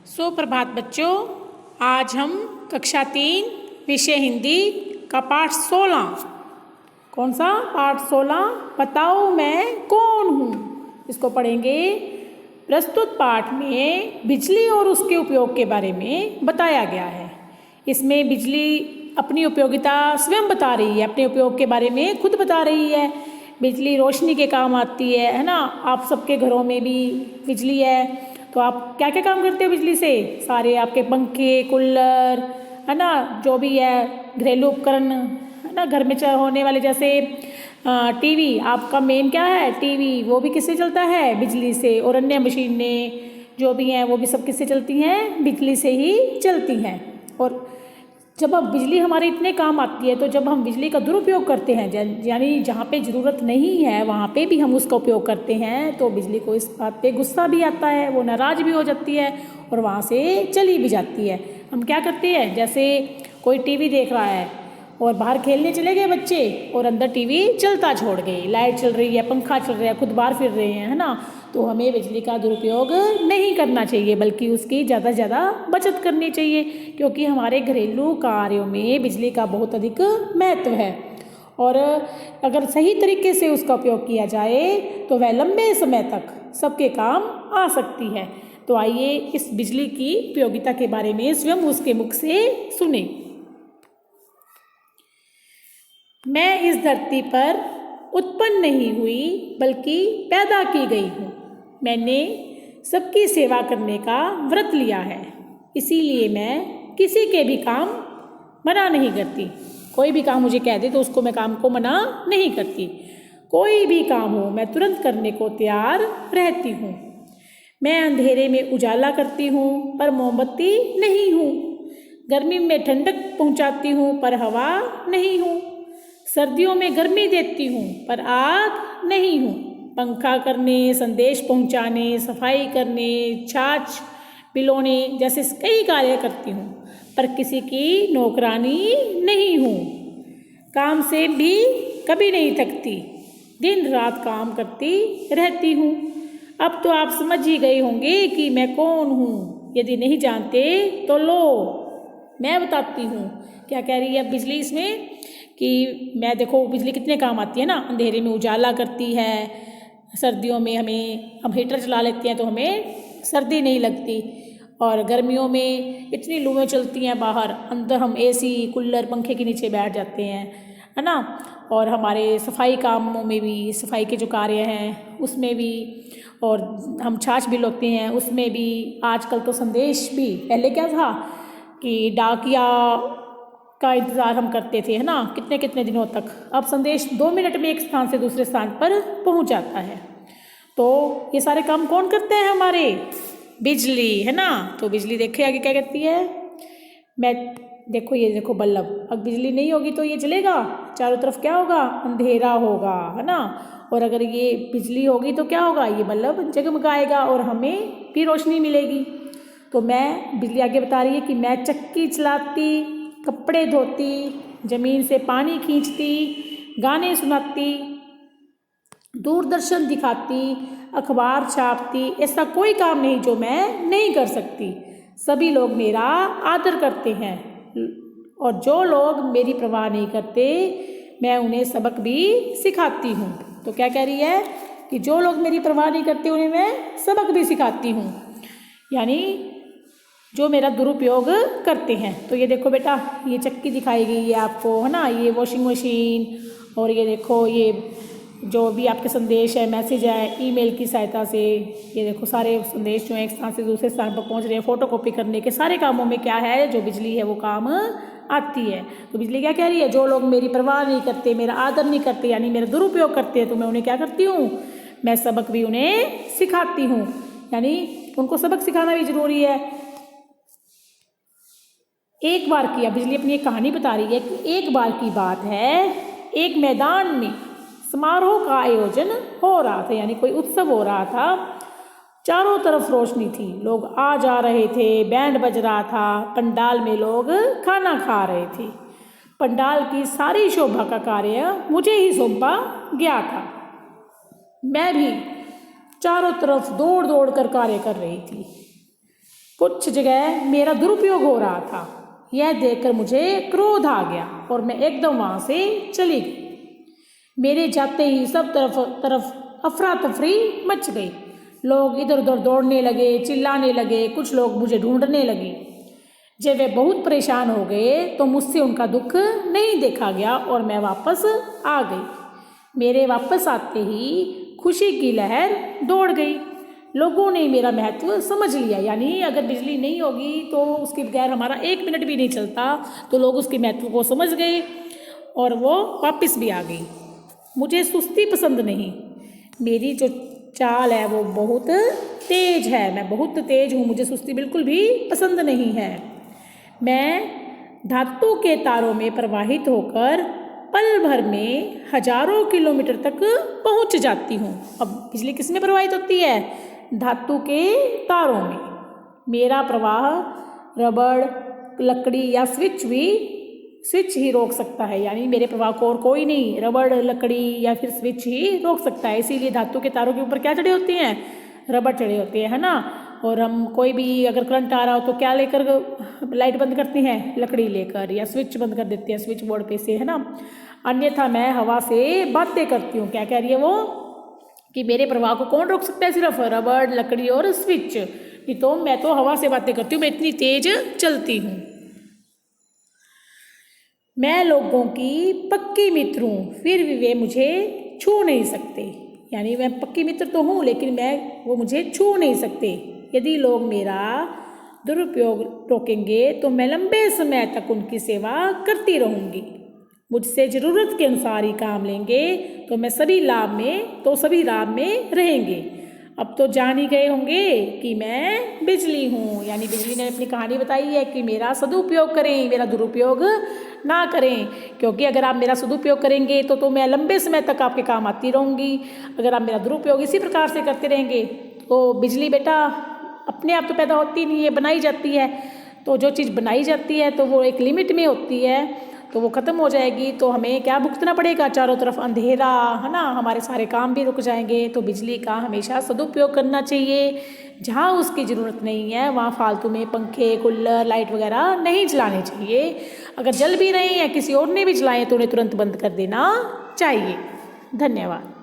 सुप्रभात बच्चों। आज हम कक्षा 3 विषय हिंदी का पाठ 16, कौन सा पाठ 16, बताओ मैं कौन हूँ, इसको पढ़ेंगे। प्रस्तुत पाठ में बिजली और उसके उपयोग के बारे में बताया गया है। इसमें बिजली अपनी उपयोगिता स्वयं बता रही है, अपने उपयोग के बारे में खुद बता रही है। बिजली रोशनी के काम आती है ना। आप सबके घरों में भी बिजली है, तो आप क्या क्या काम करते हो बिजली से? सारे आपके पंखे, कूलर, है ना, जो भी है घरेलू उपकरण, है ना, घर में होने वाले, जैसे टीवी। आपका मेन क्या है? टीवी। वो भी किससे चलता है? बिजली से। और अन्य मशीनें जो भी हैं वो भी सब किससे चलती हैं? बिजली से ही चलती हैं। और जब अब बिजली हमारे इतने काम आती है, तो जब हम बिजली का दुरुपयोग करते हैं, यानी जहाँ पे ज़रूरत नहीं है वहाँ पे भी हम उसका उपयोग करते हैं, तो बिजली को इस बात पे गुस्सा भी आता है, वो नाराज़ भी हो जाती है और वहाँ से चली भी जाती है। हम क्या करते हैं, जैसे कोई टीवी देख रहा है और बाहर खेलने चले गए बच्चे और अंदर टीवी चलता छोड़ गए, लाइट चल रही है, पंखा चल रहा है, खुद बाहर फिर रहे हैं, है ना, तो हमें बिजली का दुरुपयोग नहीं करना चाहिए, बल्कि उसकी ज़्यादा से ज़्यादा बचत करनी चाहिए, क्योंकि हमारे घरेलू कार्यों में बिजली का बहुत अधिक महत्व है। और अगर सही तरीके से उसका उपयोग किया जाए तो वह लंबे समय तक सबके काम आ सकती है। तो आइए इस बिजली की उपयोगिता के बारे में स्वयं उसके मुख से सुने। मैं इस धरती पर उत्पन्न नहीं हुई, बल्कि पैदा की गई हूँ। मैंने सबकी सेवा करने का व्रत लिया है, इसीलिए मैं किसी के भी काम मना नहीं करती। कोई भी काम मुझे कह दे तो उसको मैं काम को मना नहीं करती। कोई भी काम हो मैं तुरंत करने को तैयार रहती हूँ। मैं अंधेरे में उजाला करती हूँ, पर मोमबत्ती नहीं हूँ। गर्मी में ठंडक पहुँचाती हूँ, पर हवा नहीं हूँ। सर्दियों में गर्मी देती हूँ, पर आग नहीं हूँ। पंखा करने, संदेश पहुँचाने, सफाई करने, छाछ पिलोने जैसे कई कार्य करती हूँ, पर किसी की नौकरानी नहीं हूँ। काम से भी कभी नहीं थकती, दिन रात काम करती रहती हूँ। अब तो आप समझ ही गए होंगे कि मैं कौन हूँ। यदि नहीं जानते तो लो मैं बताती हूँ। क्या कह रही है बिजली इसमें कि मैं, देखो बिजली कितने काम आती है ना। अंधेरे में उजाला करती है, सर्दियों में हम हीटर चला लेते हैं तो हमें सर्दी नहीं लगती, और गर्मियों में इतनी लूएं चलती हैं बाहर, अंदर हम एसी, कूलर, पंखे के नीचे बैठ जाते हैं, है ना। और हमारे सफाई कामों में भी, सफाई के जो कार्य हैं उसमें भी, और हम छाछ भी लोते हैं उसमें भी। आजकल तो संदेश भी, पहले क्या था कि डाकिया का इंतज़ार हम करते थे, है ना, कितने कितने दिनों तक। अब संदेश 2 मिनट में एक स्थान से दूसरे स्थान पर पहुंच जाता है। तो ये सारे काम कौन करते हैं? हमारे बिजली, है ना। तो बिजली देखे आगे क्या कहती है। मैं, देखो ये देखो बल्ब, अब बिजली नहीं होगी तो ये जलेगा, चारों तरफ क्या होगा? अंधेरा होगा, है ना। और अगर ये बिजली होगी तो क्या होगा? ये बल्ब जगमगाएगा और हमें भी रोशनी मिलेगी। तो मैं, बिजली आगे बता रही है कि मैं चक्की चलाती, कपड़े धोती, ज़मीन से पानी खींचती, गाने सुनाती, दूरदर्शन दिखाती, अखबार छापती, ऐसा कोई काम नहीं जो मैं नहीं कर सकती। सभी लोग मेरा आदर करते हैं, और जो लोग मेरी परवाह नहीं करते मैं उन्हें सबक भी सिखाती हूँ। तो क्या कह रही है कि जो लोग मेरी परवाह नहीं करते उन्हें मैं सबक भी सिखाती हूँ, यानी जो मेरा दुरुपयोग करते हैं। तो ये देखो बेटा, ये चक्की दिखाई गई है आपको, है ना, ये वॉशिंग मशीन, और ये देखो ये जो भी आपके संदेश है, मैसेज है, ईमेल की सहायता से, ये देखो सारे संदेश जो हैं एक स्थान से दूसरे स्थान पर पहुंच रहे हैं। फोटोकॉपी करने के सारे कामों में क्या है, जो बिजली है वो काम आती है। तो बिजली क्या कह रही है, जो लोग मेरी परवाह नहीं करते, मेरा आदर नहीं करते, यानी मेरा दुरुपयोग करते हैं, तो मैं उन्हें क्या करती हूँ, मैं सबक भी उन्हें सिखाती हूँ। यानी उनको सबक सिखाना भी जरूरी है। एक बार की, बिजली अपनी एक कहानी बता रही है कि एक बार की बात है, एक मैदान में समारोह का आयोजन हो रहा था, यानी कोई उत्सव हो रहा था। चारों तरफ रोशनी थी, लोग आ जा रहे थे, बैंड बज रहा था, पंडाल में लोग खाना खा रहे थे। पंडाल की सारी शोभा का कार्य मुझे ही सौंपा गया था। मैं भी चारों तरफ दौड़ दौड़ कर कार्य कर रही थी। कुछ जगह मेरा दुरुपयोग हो रहा था। यह देखकर मुझे क्रोध आ गया और मैं एकदम वहाँ से चली गई। मेरे जाते ही सब तरफ अफरा तफरी मच गई। लोग इधर उधर दौड़ने लगे, चिल्लाने लगे, कुछ लोग मुझे ढूंढने लगे। जब वे बहुत परेशान हो गए तो मुझसे उनका दुख नहीं देखा गया और मैं वापस आ गई। मेरे वापस आते ही खुशी की लहर दौड़ गई। लोगों ने मेरा महत्व समझ लिया, यानी अगर बिजली नहीं होगी तो उसके बगैर हमारा 1 मिनट भी नहीं चलता, तो लोग उसके महत्व को समझ गए और वो वापस भी आ गई। मुझे सुस्ती पसंद नहीं। मेरी जो चाल है वो बहुत तेज है, मैं बहुत तेज हूँ, मुझे सुस्ती बिल्कुल भी पसंद नहीं है। मैं धातु के तारों में प्रवाहित होकर पल भर में हजारों किलोमीटर तक पहुँच जाती हूँ। अब बिजली किस में प्रवाहित होती है? धातु के तारों में। मेरा प्रवाह रबड़, लकड़ी या स्विच ही रोक सकता है, यानी मेरे प्रवाह को और कोई नहीं, रबड़, लकड़ी या फिर स्विच ही रोक सकता है। इसीलिए धातु के तारों के ऊपर क्या चढ़े होते हैं? रबड़ चढ़े होते हैं, है ना। और हम कोई भी अगर करंट आ रहा हो तो क्या लेकर लाइट बंद करते हैं? लकड़ी लेकर, या स्विच बंद कर देते हैं स्विच बोर्ड पे से, है ना। अन्यथा मैं हवा से बातें करती हूँ। क्या कह रही है वो? कि मेरे प्रवाह को कौन रोक सकता है? सिर्फ रबड़, लकड़ी और स्विच। नहीं तो मैं तो हवा से बातें करती हूँ, मैं इतनी तेज चलती हूँ। मैं लोगों की पक्की मित्र हूँ, फिर भी वे मुझे छू नहीं सकते। यानी मैं पक्की मित्र तो हूँ लेकिन वो मुझे छू नहीं सकते। यदि लोग मेरा दुरुपयोग रोकेंगे तो मैं लंबे समय तक उनकी सेवा करती रहूँगी। मुझसे ज़रूरत के अनुसार ही काम लेंगे तो सभी लाभ में रहेंगे। अब तो जान ही गए होंगे कि मैं बिजली हूँ। यानी बिजली ने अपनी कहानी बताई है कि मेरा सदुपयोग करें, मेरा दुरुपयोग ना करें। क्योंकि अगर आप मेरा सदुपयोग करेंगे तो मैं लंबे समय तक आपके काम आती रहूँगी। अगर आप मेरा दुरुपयोग इसी प्रकार से करते रहेंगे तो बिजली बेटा अपने आप तो पैदा होती नहीं है, बनाई जाती है। तो जो चीज़ बनाई जाती है तो वो एक लिमिट में होती है, तो वो ख़त्म हो जाएगी तो हमें क्या भुगतना पड़ेगा? चारों तरफ अंधेरा, है ना, हमारे सारे काम भी रुक जाएंगे। तो बिजली का हमेशा सदुपयोग करना चाहिए। जहाँ उसकी ज़रूरत नहीं है वहाँ फालतू में पंखे, कूलर, लाइट वगैरह नहीं चलाने चाहिए। अगर जल भी रहे हैं, किसी और ने भी चलाएं तो उन्हें तुरंत बंद कर देना चाहिए। धन्यवाद।